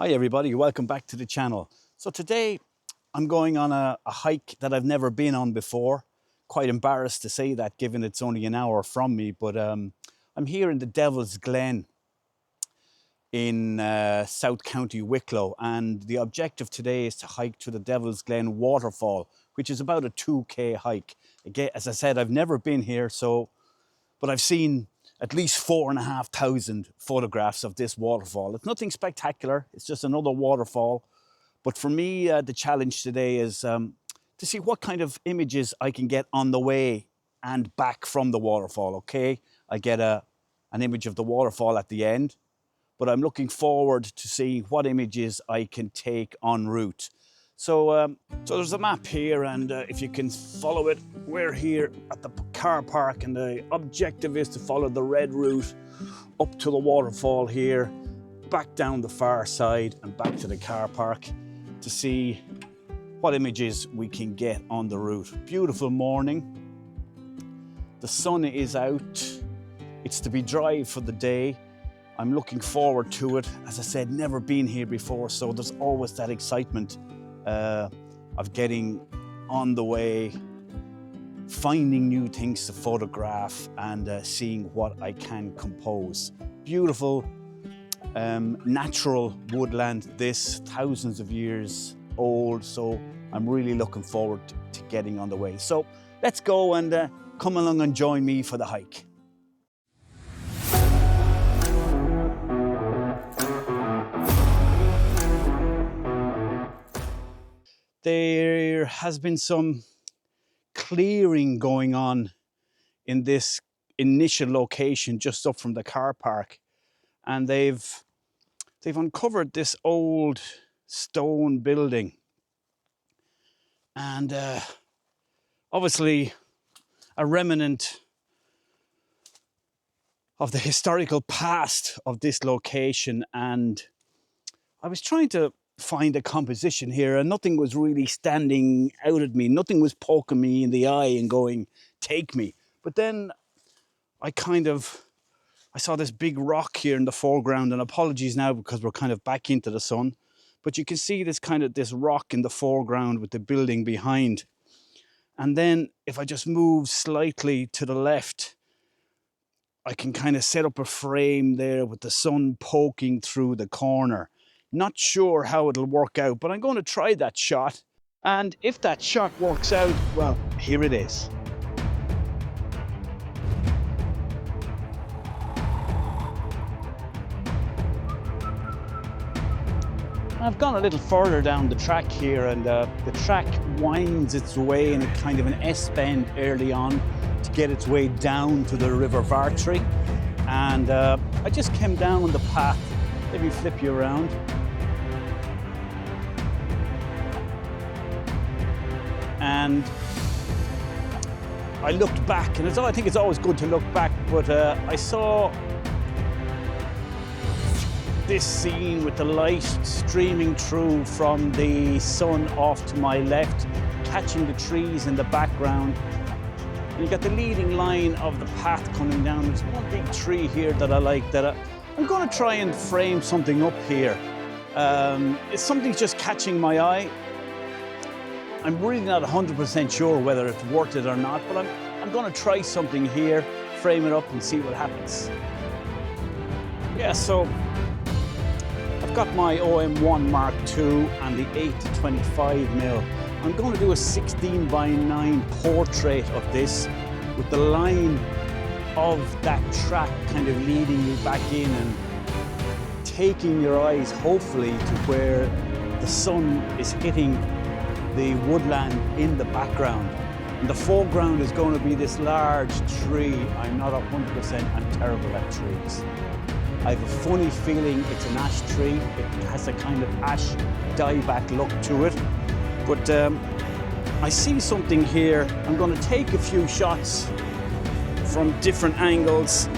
Hi everybody, welcome back to the channel. So today I'm going on a hike that I've never been on before. Quite embarrassed to say that given it's only an hour from me, but I'm here in the Devils Glen in South County Wicklow, and the objective today is to hike to the Devils Glen Waterfall, which is about a 2k hike. Again, as I said, I've never been here, but I've seen at least 4,500 photographs of this waterfall. It's nothing spectacular, it's just another waterfall. But for me, the challenge today is to see what kind of images I can get on the way and back from the waterfall, okay? I get an image of the waterfall at the end, but I'm looking forward to seeing what images I can take en route. So there's a map here, and if you can follow it, we're here at the car park, and the objective is to follow the red route up to the waterfall here, back down the far side and back to the car park to see what images we can get on the route. Beautiful morning. The sun is out. It's to be dry for the day. I'm looking forward to it. As I said, never been here before, so there's always that excitement of getting on the way, finding new things to photograph, and seeing what I can compose. Beautiful natural woodland, this thousands of years old, so I'm really looking forward to getting on the way. So let's go and come along and join me for the hike. There has been some clearing going on in this initial location just up from the car park, and they've uncovered this old stone building, and obviously a remnant of the historical past of this location. And I was trying to find a composition here, and nothing was really standing out at me. Nothing was poking me in the eye and going, take me. But then I saw this big rock here in the foreground, and apologies now because we're kind of back into the sun, but you can see this rock in the foreground with the building behind. And then if I just move slightly to the left, I can kind of set up a frame there with the sun poking through the corner. Not sure how it'll work out, but I'm going to try that shot. And if that shot works out, well, here it is. I've gone a little further down the track here, and the track winds its way in a kind of an S-bend early on to get its way down to the River Vartry. And I just came down on the path. Let me flip you around. And I looked back, and I think it's always good to look back, but I saw this scene with the light streaming through from the sun off to my left, catching the trees in the background. And you got the leading line of the path coming down. There's one big tree here that I like, that I'm going to try and frame something up here. Something's just catching my eye. I'm really not 100% sure whether it's worth it or not, but I'm going to try something here, frame it up and see what happens. Yeah, so I've got my OM1 Mark II and the 8-25mm. I'm going to do a 16:9 portrait of this with the line of that track kind of leading you back in and taking your eyes hopefully to where the sun is hitting the woodland in the background. In the foreground is going to be this large tree. I'm not 100%, I'm terrible at trees. I have a funny feeling it's an ash tree. It has a kind of ash dieback look to it. But I see something here. I'm going to take a few shots from different angles.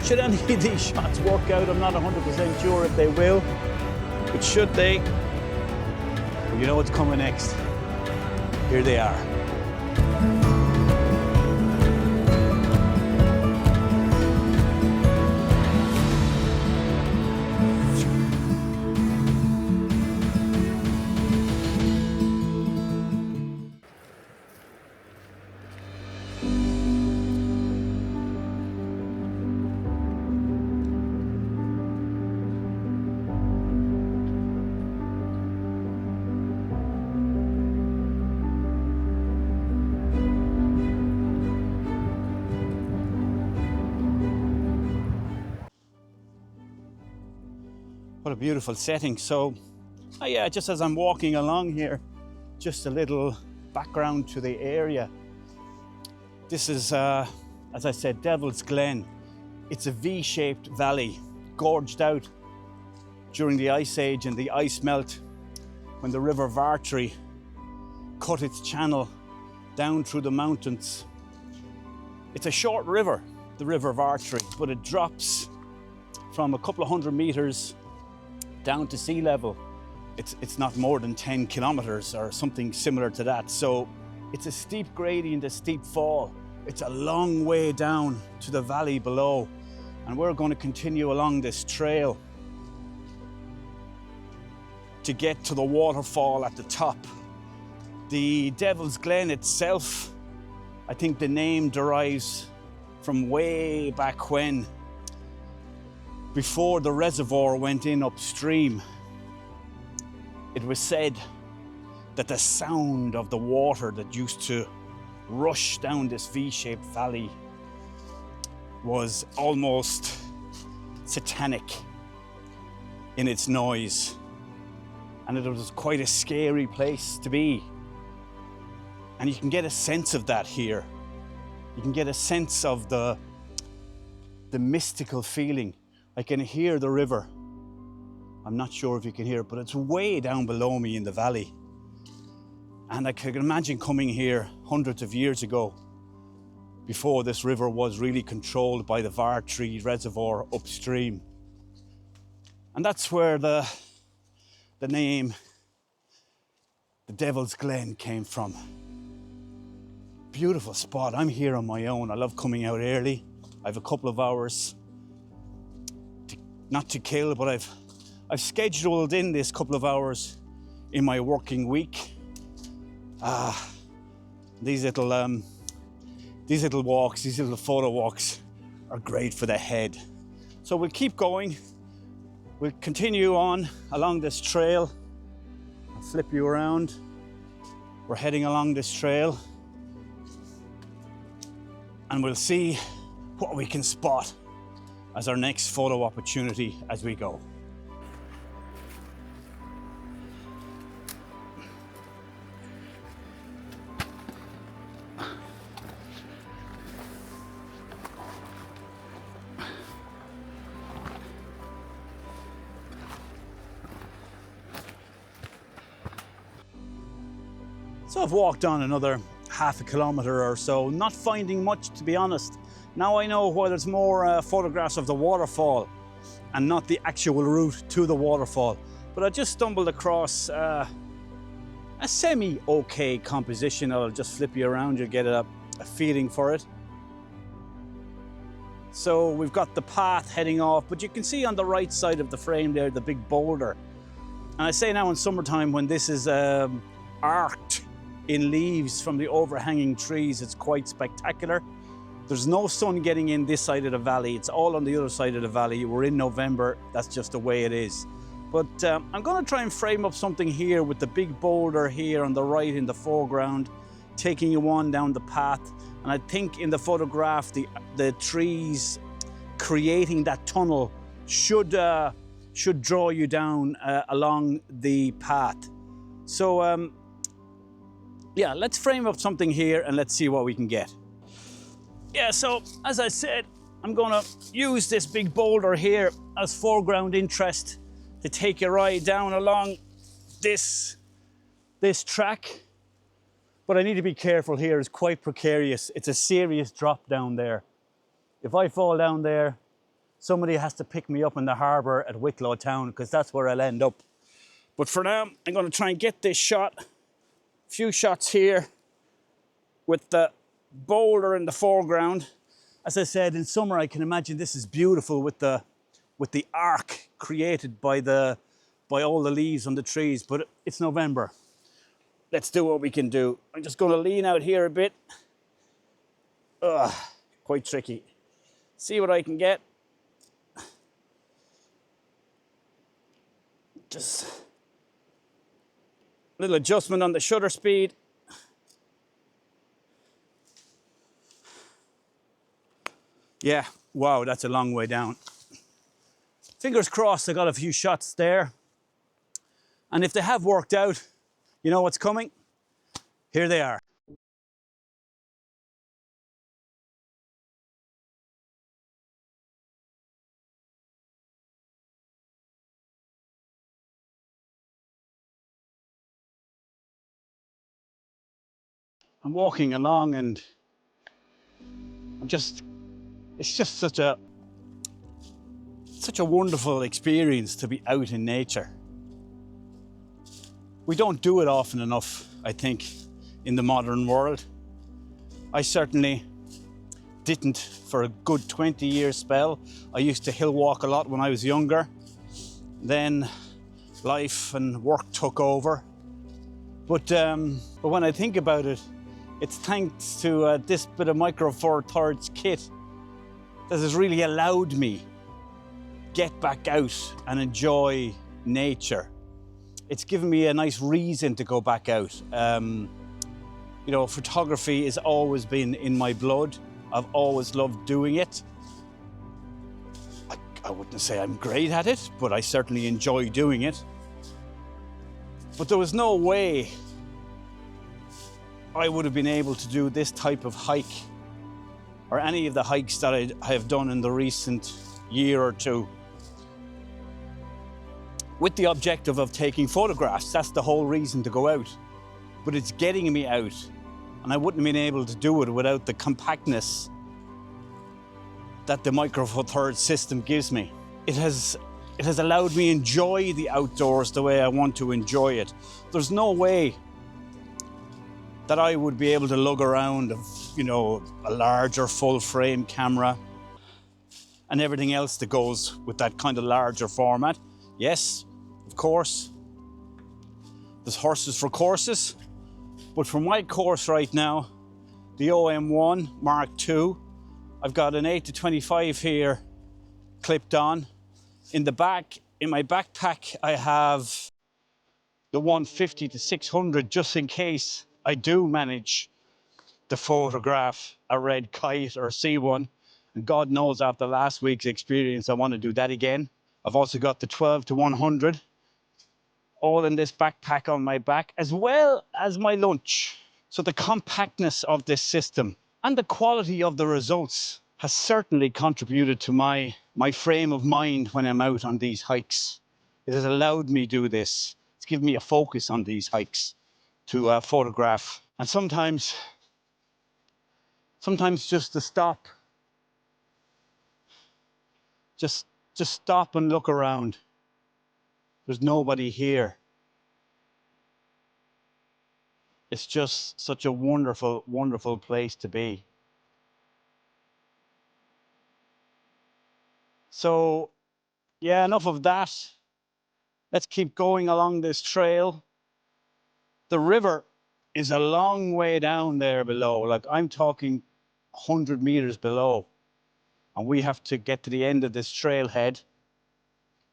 Should any of these shots work out, I'm not 100% sure if they will. But should they, you know what's coming next. Here they are. What a beautiful setting. So, oh yeah, just as I'm walking along here, just a little background to the area. This is, as I said, Devils Glen. It's a V-shaped valley, gorged out during the Ice Age and the ice melt when the River Vartry cut its channel down through the mountains. It's a short river, the River Vartry, but it drops from a couple of 100 meters down to sea level. It's not more than 10 kilometers or something similar to that. So it's a steep gradient, a steep fall. It's a long way down to the valley below. And we're going to continue along this trail to get to the waterfall at the top. The Devil's Glen itself, I think the name derives from way back when, before the reservoir went in upstream. It was said that the sound of the water that used to rush down this V-shaped valley was almost satanic in its noise. And it was quite a scary place to be. And you can get a sense of that here. You can get a sense of the mystical feeling. I can hear the river. I'm not sure if you can hear it, but it's way down below me in the valley. And I can imagine coming here hundreds of years ago, before this river was really controlled by the Vartry reservoir upstream. And that's where the name, the Devil's Glen, came from. Beautiful spot. I'm here on my own. I love coming out early. I have a couple of hours, not to kill, but I've scheduled in this couple of hours in my working week. These little walks, these little photo walks are great for the head. So we'll keep going. We'll continue on along this trail. I'll flip you around. We're heading along this trail and we'll see what we can spot as our next photo opportunity as we go. So I've walked on another half a kilometre or so, not finding much, to be honest. Now I know why there's more photographs of the waterfall and not the actual route to the waterfall. But I just stumbled across a semi-okay composition. I'll just flip you around, you'll get a feeling for it. So we've got the path heading off, but you can see on the right side of the frame there, the big boulder. And I say now in summertime when this is arced in leaves from the overhanging trees, it's quite spectacular. There's no sun getting in this side of the valley. It's all on the other side of the valley. We're in November. That's just the way it is. But I'm going to try and frame up something here with the big boulder here on the right in the foreground, taking you on down the path. And I think in the photograph, the trees creating that tunnel should draw you down along the path. So yeah, let's frame up something here and let's see what we can get. Yeah, so as I said, I'm gonna use this big boulder here as foreground interest to take your eye down along this track. But I need to be careful here, it's quite precarious. It's a serious drop down there. If I fall down there, somebody has to pick me up in the harbour at Wicklow town, because that's where I'll end up. But for now, I'm gonna try and get this shot. A few shots here with the boulder in the foreground. As I said, in summer I can imagine this is beautiful with the arc created by all the leaves on the trees, but it's November. Let's do what we can do. I'm just going to lean out here a bit. Quite tricky. See what I can get. Just a little adjustment on the shutter speed. Yeah, wow, that's a long way down. Fingers crossed I got a few shots there. And if they have worked out, you know what's coming? Here they are. I'm walking along and it's just such a wonderful experience to be out in nature. We don't do it often enough, I think, in the modern world. I certainly didn't for a good 20-year spell. I used to hill walk a lot when I was younger. Then life and work took over. But when I think about it, it's thanks to this bit of Micro Four Thirds kit that has really allowed me get back out and enjoy nature. It's given me a nice reason to go back out. You know, photography has always been in my blood. I've always loved doing it. I wouldn't say I'm great at it, but I certainly enjoy doing it. But there was no way I would have been able to do this type of hike or any of the hikes that I have done in the recent year or two with the objective of taking photographs. That's the whole reason to go out. But it's getting me out, and I wouldn't have been able to do it without the compactness that the Micro Four Thirds system gives me. It has allowed me enjoy the outdoors the way I want to enjoy it. There's no way that I would be able to lug around, you know, a larger full frame camera and everything else that goes with that kind of larger format. Yes, of course, there's horses for courses, but for my course right now, the OM1 Mark II, I've got an 8-25 here clipped on. In the back, in my backpack, I have the 150-600 just in case I do manage to photograph a red kite or see one. And God knows after last week's experience, I want to do that again. I've also got the 12-100 all in this backpack on my back, as well as my lunch. So the compactness of this system and the quality of the results has certainly contributed to my frame of mind when I'm out on these hikes. It has allowed me to do this. It's given me a focus on these hikes to photograph. And sometimes just to stop, just stop and look around. There's nobody here. It's just such a wonderful, wonderful place to be. So, yeah, enough of that. Let's keep going along this trail. The river is a long way down there below. Like, I'm talking 100 meters below. And we have to get to the end of this trailhead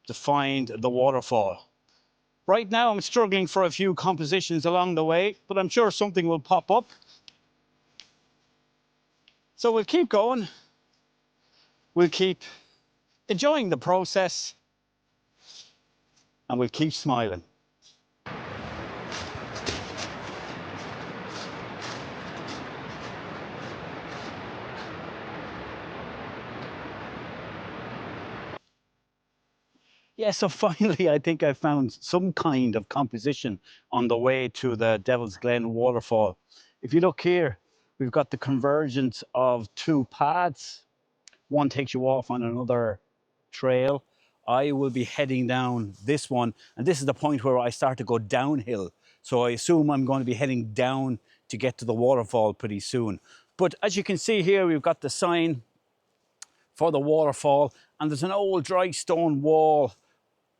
to find the waterfall. Right now, I'm struggling for a few compositions along the way, but I'm sure something will pop up. So we'll keep going. We'll keep enjoying the process, and we'll keep smiling. Yeah, so finally, I think I found some kind of composition on the way to the Devils Glen Waterfall. If you look here, we've got the convergence of two paths. One takes you off on another trail. I will be heading down this one, and this is the point where I start to go downhill. So I assume I'm going to be heading down to get to the waterfall pretty soon. But as you can see here, we've got the sign for the waterfall, and there's an old dry stone wall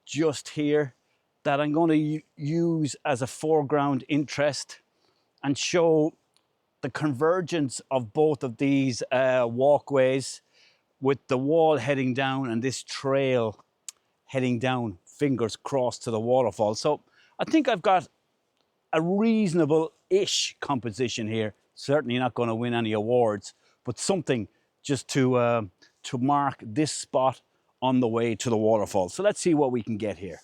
just here that I'm going to use as a foreground interest and show the convergence of both of these walkways, with the wall heading down and this trail heading down, fingers crossed, to the waterfall. So I think I've got a reasonable-ish composition here. Certainly not going to win any awards, but something just to mark this spot on the way to the waterfall. So let's see what we can get here.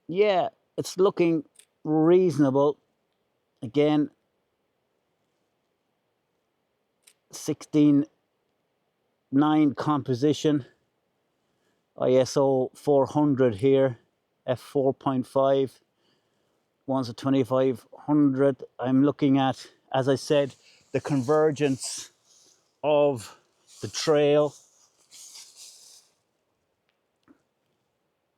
Yeah, it's looking reasonable. Again, 16:9 composition, ISO 400 here, f4.5, one's a 2500. I'm looking at, as I said, the convergence of the trail,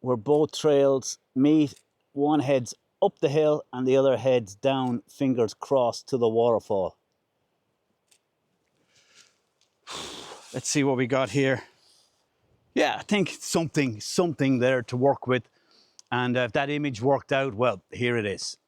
where both trails meet. One heads up the hill and the other heads down, fingers crossed, to the waterfall. Let's see what we got here. Yeah, I think something there to work with. And if that image worked out, well, here it is.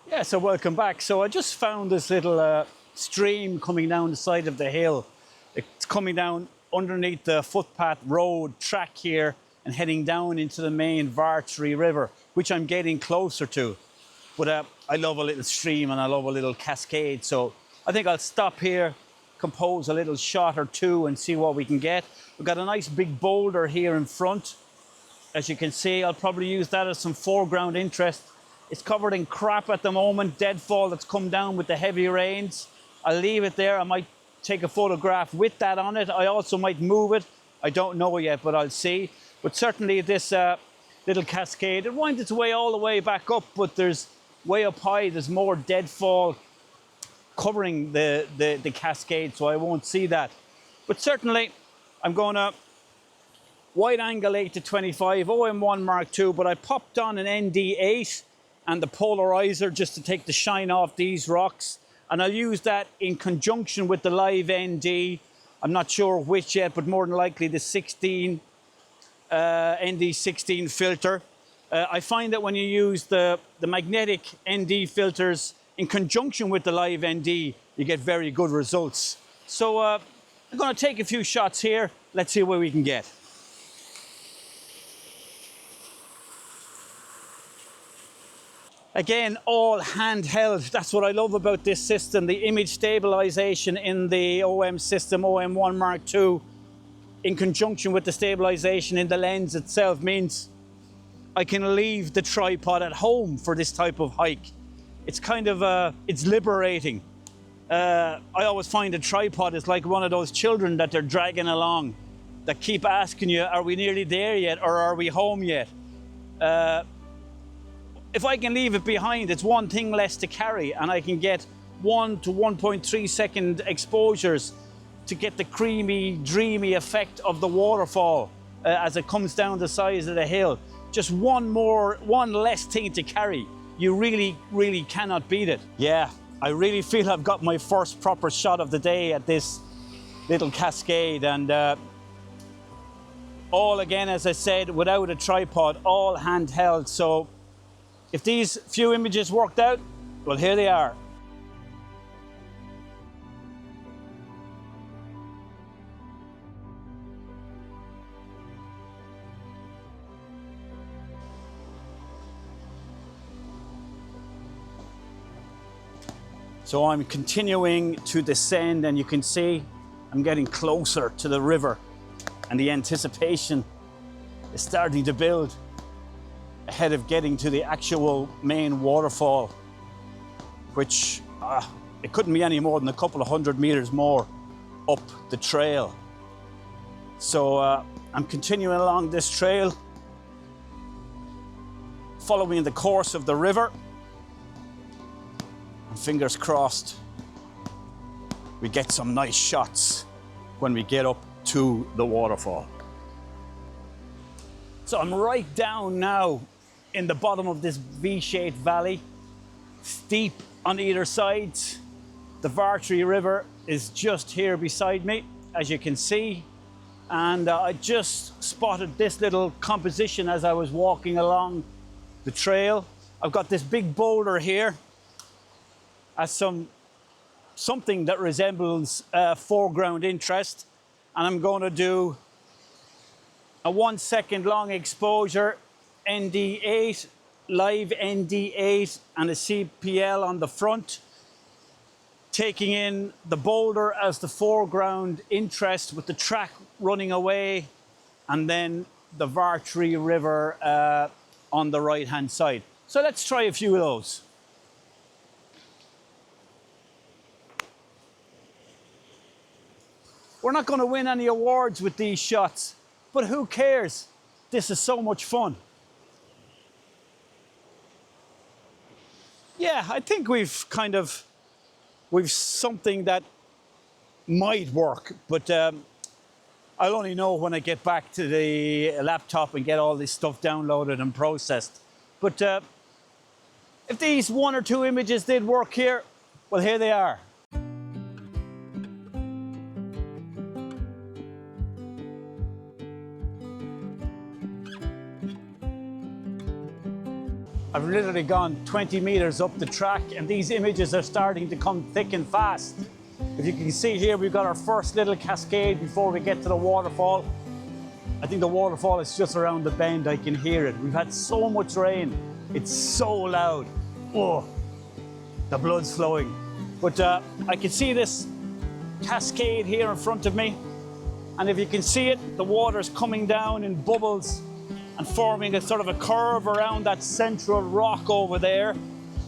Yeah, so welcome back. So I just found this little stream coming down the side of the hill. It's coming down underneath the footpath road track here and heading down into the main Vartry River, which I'm getting closer to. But I love a little stream and I love a little cascade. So I think I'll stop here, compose a little shot or two and see what we can get. We've got a nice big boulder here in front. As you can see, I'll probably use that as some foreground interest. It's covered in crap at the moment, deadfall that's come down with the heavy rains. I'll leave it there. I might take a photograph with that on it. I also might move it. I don't know yet, but I'll see. But certainly this little cascade, it winds its way all the way back up, but there's way up high, there's more deadfall covering the cascade, so I won't see that. But certainly, I'm going to wide angle 8-25, OM1 Mark II, but I popped on an ND8 and the polarizer just to take the shine off these rocks. And I'll use that in conjunction with the live ND. I'm not sure which yet, but more than likely the 16, ND16 filter. I find that when you use the magnetic ND filters in conjunction with the live ND, you get very good results. So I'm going to take a few shots here. Let's see where we can get. Again, all handheld. That's what I love about this system. The image stabilization in the OM system, OM1 Mark II, in conjunction with the stabilization in the lens itself, means I can leave the tripod at home for this type of hike. It's kind of, it's liberating. I always find a tripod is like one of those children that they're dragging along, that keep asking you, are we nearly there yet, or are we home yet? If I can leave it behind, it's one thing less to carry, and I can get 1 to 1.3 second exposures to get the creamy, dreamy effect of the waterfall as it comes down the sides of the hill. Just one less thing to carry. You really, really cannot beat it. Yeah, I really feel I've got my first proper shot of the day at this little cascade, and all again, as I said, without a tripod, all handheld. So if these few images worked out, well, here they are. So I'm continuing to descend, and you can see I'm getting closer to the river, and the anticipation is starting to build ahead of getting to the actual main waterfall, which it couldn't be any more than a couple of 100 meters more up the trail. So I'm continuing along this trail, following the course of the river, and fingers crossed we get some nice shots when we get up to the waterfall. So I'm right down now in the bottom of this V-shaped valley, steep on either side. The Vartry River is just here beside me, as you can see. And I just spotted this little composition as I was walking along the trail. I've got this big boulder here as something that resembles foreground interest. And I'm going to do a 1 second long exposure, ND8, live ND8 and a CPL on the front, taking in the boulder as the foreground interest with the track running away, and then the Vartree River on the right hand side. So let's try a few of those. We're not going to win any awards with these shots, but who cares? This is so much fun. Yeah, I think we've something that might work, but I'll only know when I get back to the laptop and get all this stuff downloaded and processed. But if these 1 or 2 images did work here, well, here they are. I've literally gone 20 meters up the track and these images are starting to come thick and fast. If you can see here, we've got our first little cascade before we get to the waterfall. I think the waterfall is just around the bend. I can hear it. We've had so much rain. It's so loud. Oh, the blood's flowing. But I can see this cascade here in front of me. And if you can see it, the water's coming down in bubbles and forming a sort of a curve around that central rock over there.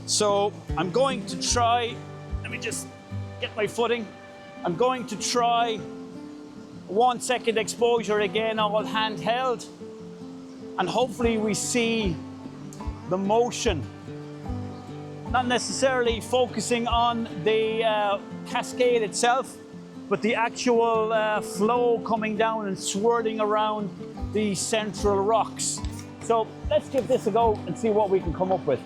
So I'm going to try, let me just get my footing. I'm going to try 1 second exposure again, all handheld. And hopefully we see the motion, not necessarily focusing on the cascade itself, but the actual flow coming down and swirling around the central rocks. So let's give this a go and see what we can come up with.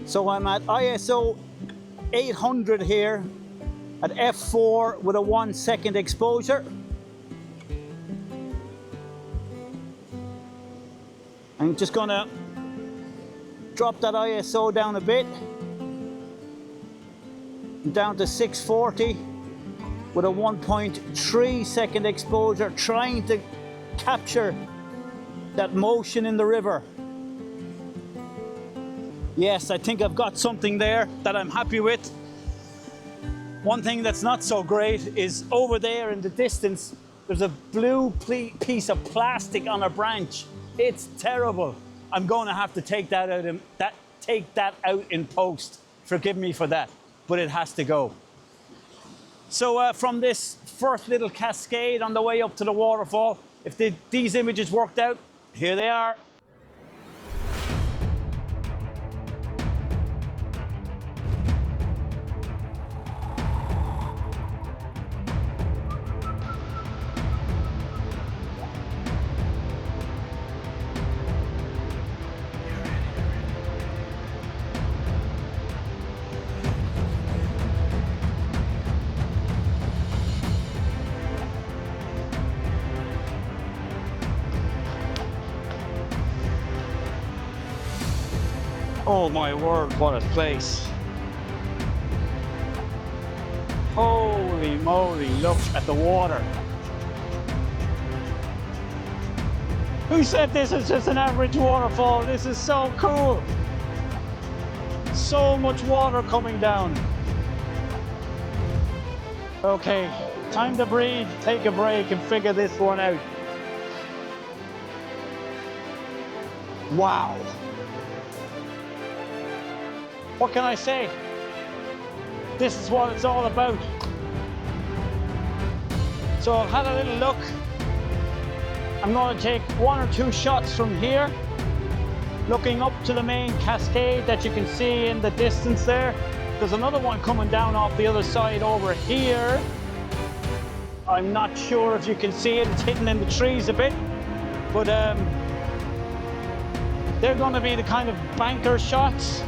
So I'm at ISO 800 here at f4 with a 1 second exposure. I'm just gonna drop that ISO down a bit, down to 640 with a 1.3 second exposure, trying to capture that motion in the river. Yes, I think I've got something there that I'm happy with. One thing that's not so great is over there in the distance, there's a blue piece of plastic on a branch. It's terrible. I'm going to have to take that out in post. Forgive me for that, but it has to go. So from this first little cascade on the way up to the waterfall, if these images worked out, here they are. Oh my word, what a place. Holy moly, look at the water. Who said this is just an average waterfall? This is so cool. So much water coming down. Okay, time to breathe, take a break and figure this one out. Wow. What can I say? This is what it's all about. So I've had a little look. I'm going to take 1 or 2 shots from here, looking up to the main cascade that you can see in the distance there. There's another one coming down off the other side over here. I'm not sure if you can see it, it's hidden in the trees a bit, but they're going to be the kind of banker shots.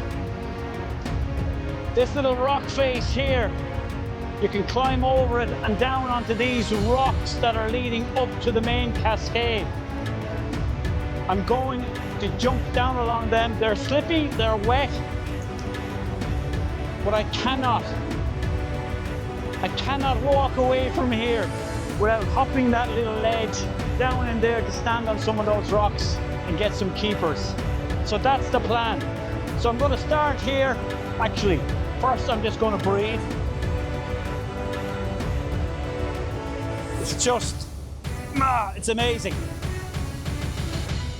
This little rock face here, you can climb over it and down onto these rocks that are leading up to the main cascade. I'm going to jump down along them. They're slippy, they're wet, But I cannot walk away from here without hopping that little ledge down in there to stand on some of those rocks and get some keepers. So that's the plan. So I'm going to start here. Actually, first I'm just going to breathe. It's just, it's amazing.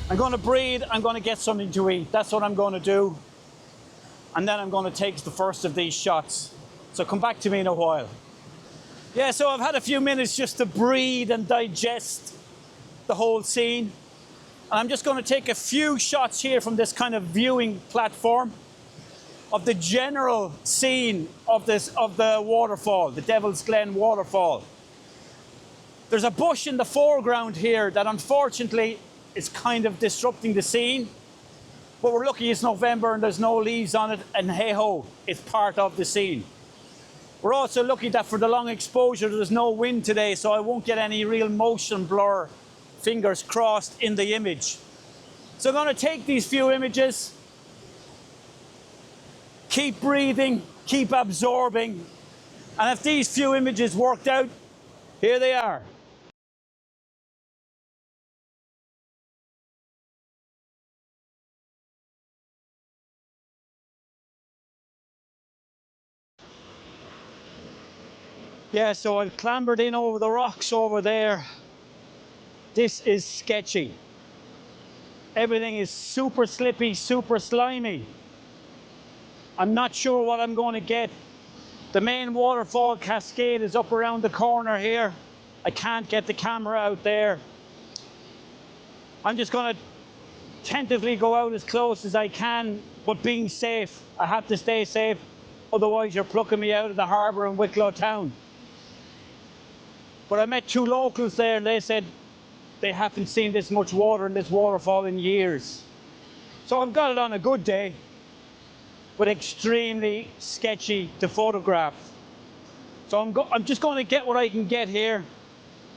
I'm going to breathe, I'm going to get something to eat. That's what I'm going to do. And then I'm going to take the first of these shots. So come back to me in a while. Yeah, so I've had a few minutes just to breathe and digest the whole scene. And I'm just going to take a few shots here from this kind of viewing platform of the general scene of the waterfall, the Devils Glen Waterfall. There's a bush in the foreground here that unfortunately is kind of disrupting the scene. But we're lucky it's November and there's no leaves on it, and hey ho, it's part of the scene. We're also lucky that for the long exposure there's no wind today, so I won't get any real motion blur, fingers crossed, in the image. So I'm going to take these few images, keep breathing, keep absorbing, and if these few images worked out, here they are. Yeah, so I've clambered in over the rocks over there. This is sketchy. Everything is super slippy, super slimy. I'm not sure what I'm going to get. The main waterfall cascade is up around the corner here. I can't get the camera out there. I'm just going to tentatively go out as close as I can, but being safe. I have to stay safe, otherwise you're plucking me out of the harbour in Wicklow town. But I met two locals there and they said they haven't seen this much water in this waterfall in years. So I've got it on a good day, but extremely sketchy to photograph. So I'm just going to get what I can get here.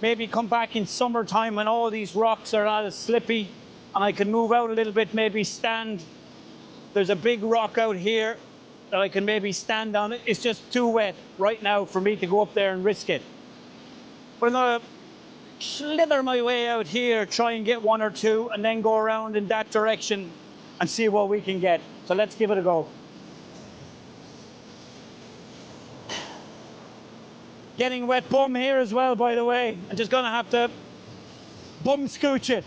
Maybe come back in summertime when all these rocks are not as slippy and I can move out a little bit, maybe stand. There's a big rock out here that I can maybe stand on. It's just too wet right now for me to go up there and risk it. But I'm going to slither my way out here, try and get one or two, and then go around in that direction and see what we can get. So let's give it a go. Getting wet bum here as well, by the way. I'm just going to have to bum scooch it.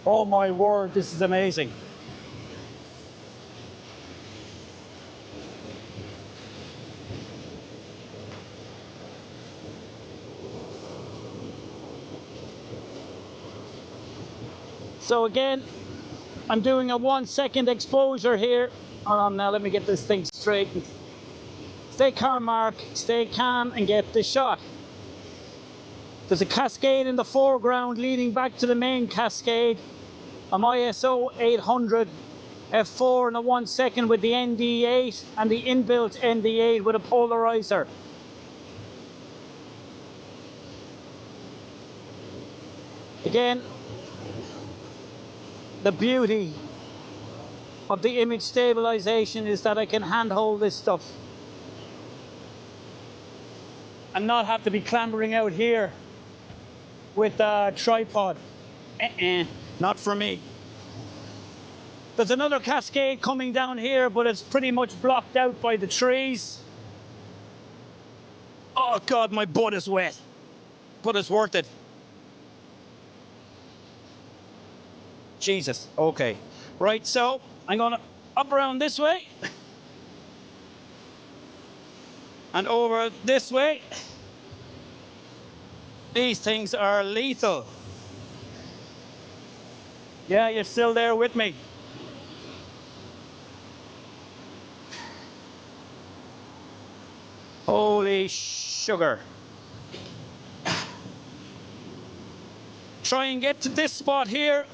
Oh my word, this is amazing. So again, I'm doing a 1 second exposure here. Hold on now, let me get this thing straight. Stay calm, Mark. Stay calm and get the shot. There's a cascade in the foreground leading back to the main cascade. I'm ISO 800 f4 in a 1 second with the ND8 and the inbuilt ND8 with a polarizer. Again, the beauty of the image stabilization is that I can handhold this stuff and not have to be clambering out here with a tripod. Not for me. There's another cascade coming down here, but it's pretty much blocked out by the trees. Oh God, my butt is wet, but it's worth it. Jesus, okay. Right, so I'm gonna up around this way and over this way. These things are lethal. Yeah, you're still there with me. Holy sugar. Try and get to this spot here.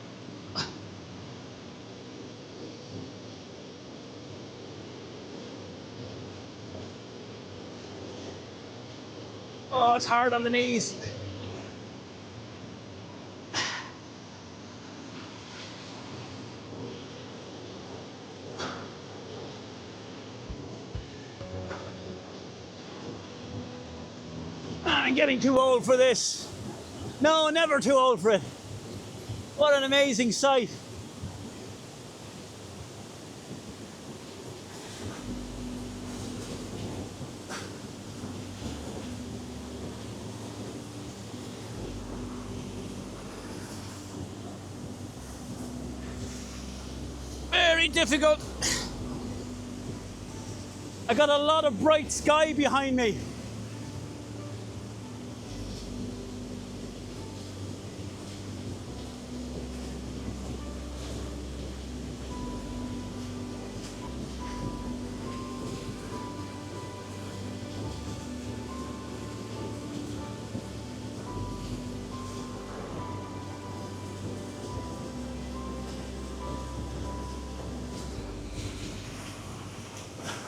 Oh, it's hard on the knees. I'm getting too old for this. No, never too old for it. What an amazing sight. Very difficult. I got a lot of bright sky behind me.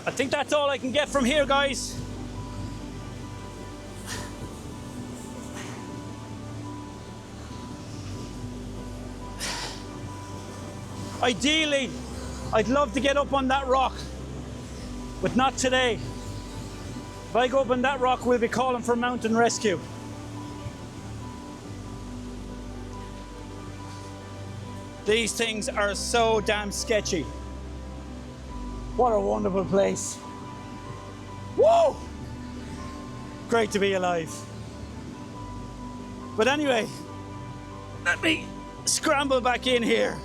I think that's all I can get from here, guys. Ideally, I'd love to get up on that rock, but not today. If I go up on that rock, we'll be calling for mountain rescue. These things are so damn sketchy. What a wonderful place. Whoa! Great to be alive. But anyway, let me scramble back in here.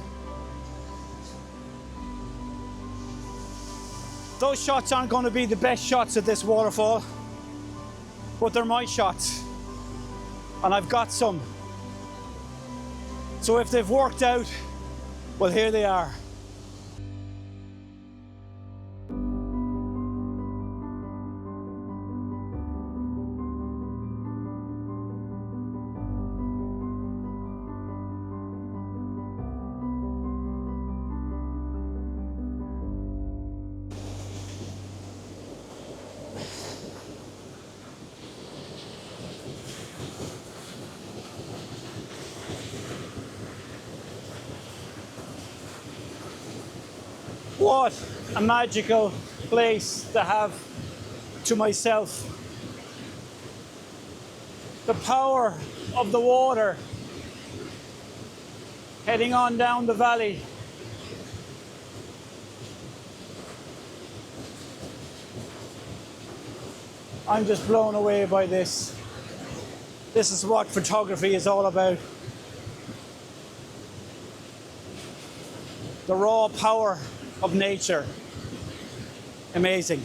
Those shots aren't going to be the best shots at this waterfall, but they're my shots, and I've got some. So if they've worked out, well, here they are. What a magical place to have to myself. The power of the water heading on down the valley. I'm just blown away by this. This is what photography is all about. The raw power of nature. Amazing.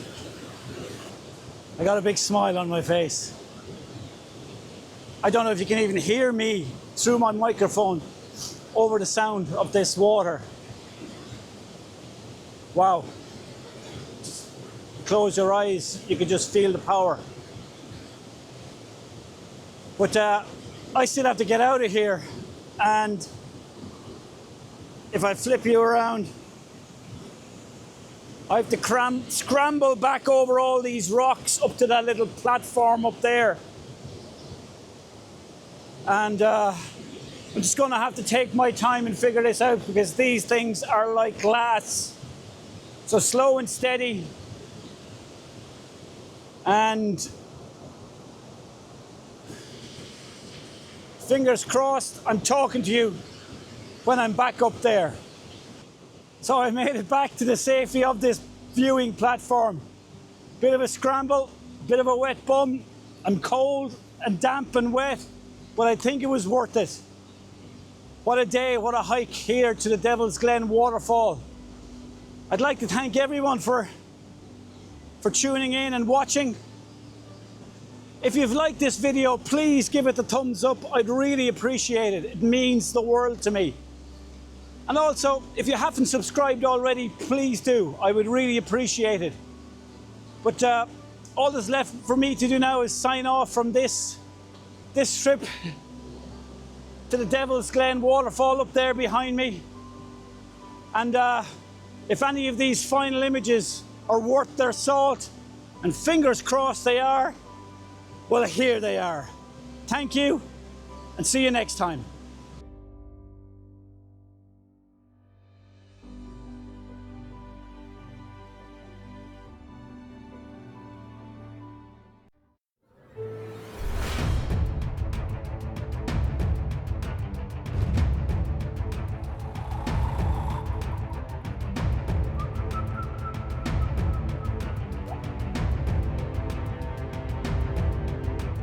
I got a big smile on my face. I don't know if you can even hear me through my microphone over the sound of this water. Wow. Just close your eyes, you can just feel the power. But I still have to get out of here, and if I flip you around, I have to scramble back over all these rocks up to that little platform up there. And I'm just going to have to take my time and figure this out, because these things are like glass. So slow and steady. And fingers crossed, I'm talking to you when I'm back up there. So I made it back to the safety of this viewing platform. Bit of a scramble, bit of a wet bum. I'm cold and damp and wet, but I think it was worth it. What a day, what a hike here to the Devils Glen Waterfall. I'd like to thank everyone for tuning in and watching. If you've liked this video, please give it a thumbs up. I'd really appreciate it. It means the world to me. And also, if you haven't subscribed already, please do. I would really appreciate it. But all that's left for me to do now is sign off from this trip to the Devils Glen Waterfall up there behind me. And if any of these final images are worth their salt, and fingers crossed they are, well, here they are. Thank you, and see you next time.